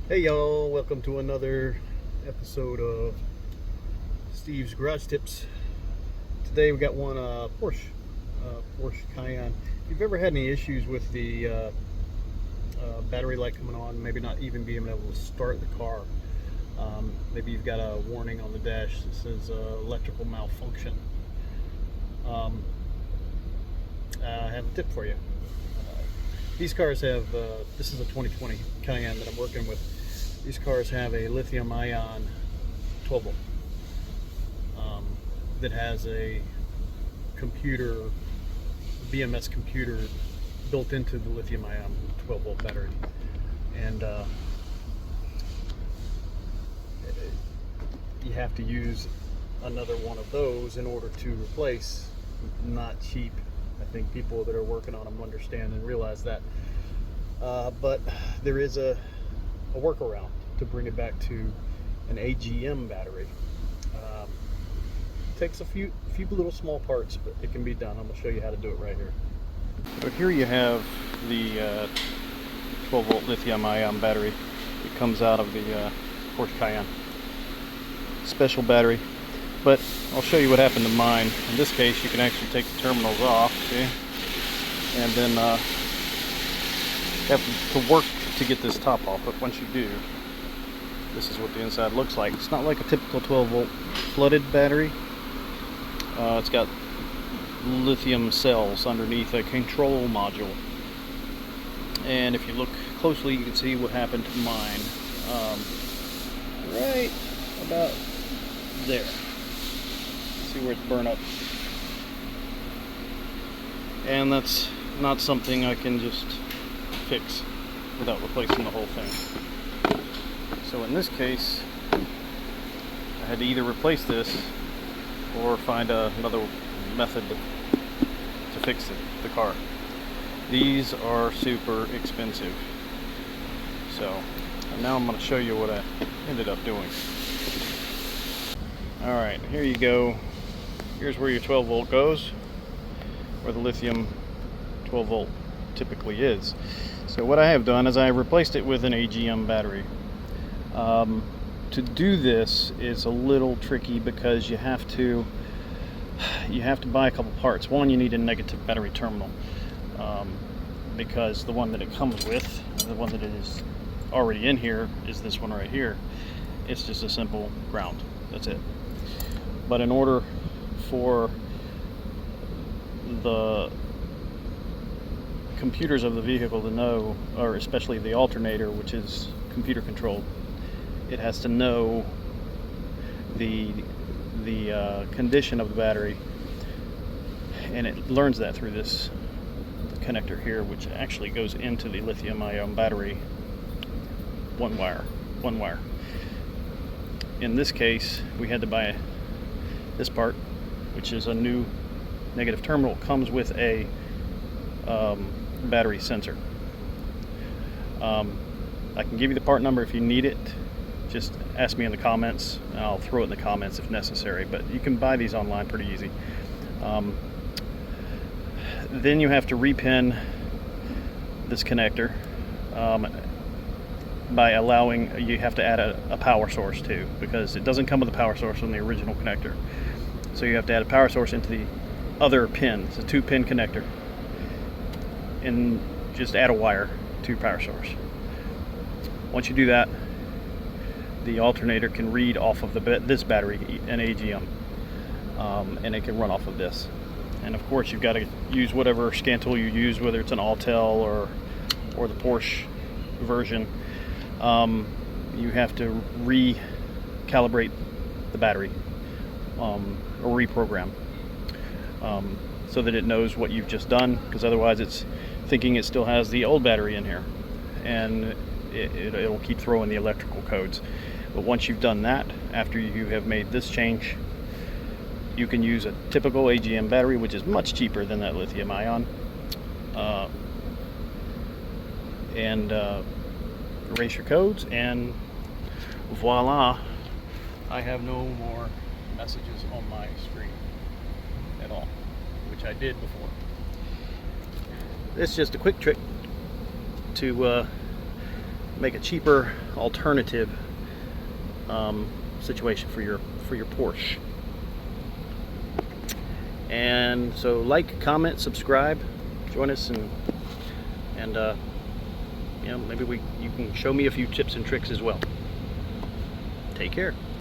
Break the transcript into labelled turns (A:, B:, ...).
A: Hey y'all, welcome to another episode of Steve's Garage Tips. Today we got one Porsche Cayenne. If you've ever had any issues with the battery light coming on, maybe not even being able to start the car, maybe you've got a warning on the dash that says electrical malfunction, I have a tip for you. These cars have, this is a 2020 Cayenne that I'm working with. These cars have a lithium ion 12 volt that has a computer, BMS computer built into the lithium ion 12 volt battery. And you have to use another one of those in order to replace. Not cheap. I think people that are working on them understand and realize that. But there is a workaround to bring it back to an AGM battery. Takes a few little small parts, but it can be done. I'm going to show you how to do it right here. So here you have the 12 volt lithium ion battery. It comes out of the Porsche Cayenne. Special battery. But I'll show you what happened to mine. In this case, you can actually take the terminals off, see? And then you have to work to get this top off. But once you do, this is what the inside looks like. It's not like a typical 12 volt flooded battery. It's got lithium cells underneath a control module. And if you look closely, you can see what happened to mine. Right about there. See where it's burned up. And that's not something I can just fix without replacing the whole thing. So in this case, I had to either replace this or find another method to fix the car. These are super expensive. So now I'm going to show you what I ended up doing. Alright, here you go. Here's where your 12 volt goes, where the lithium 12 volt typically is. So what I have done is I replaced it with an AGM battery. To do this is a little tricky because you have to buy a couple parts. One, you need a negative battery terminal, because the one that it comes with, the one that is already in here, is this one right here. It's just a simple ground. That's it. But in order for the computers of the vehicle to know, or especially the alternator, which is computer controlled, it has to know the condition of the battery, and it learns that through this connector here, which actually goes into the lithium ion battery. One wire. In this case, we had to buy this part, which is a new negative terminal. It comes with a battery sensor. I can give you the part number if you need it. Just ask me in the comments, and I'll throw it in the comments if necessary. But you can buy these online pretty easy. Then you have to repin this connector by allowing, you have to add a power source too, because it doesn't come with a power source on the original connector. So you have to add a power source into the other pin. It's a 2-pin connector, and just add a wire to your power source. Once you do that, the alternator can read off of this battery, an AGM, and it can run off of this. And of course, you've got to use whatever scan tool you use, whether it's an Autel or the Porsche version. You have to recalibrate the battery, or reprogram, so that it knows what you've just done, because otherwise it's thinking it still has the old battery in here, and it'll keep throwing the electrical codes. But once you've done that, after you have made this change, you can use a typical AGM battery, which is much cheaper than that lithium ion, and erase your codes, and voila, I have no more messages on my screen at all, which I did before. It's just a quick trick to make a cheaper alternative situation for your Porsche. And so, like, comment, subscribe, join us, and you know, maybe you can show me a few tips and tricks as well. Take care.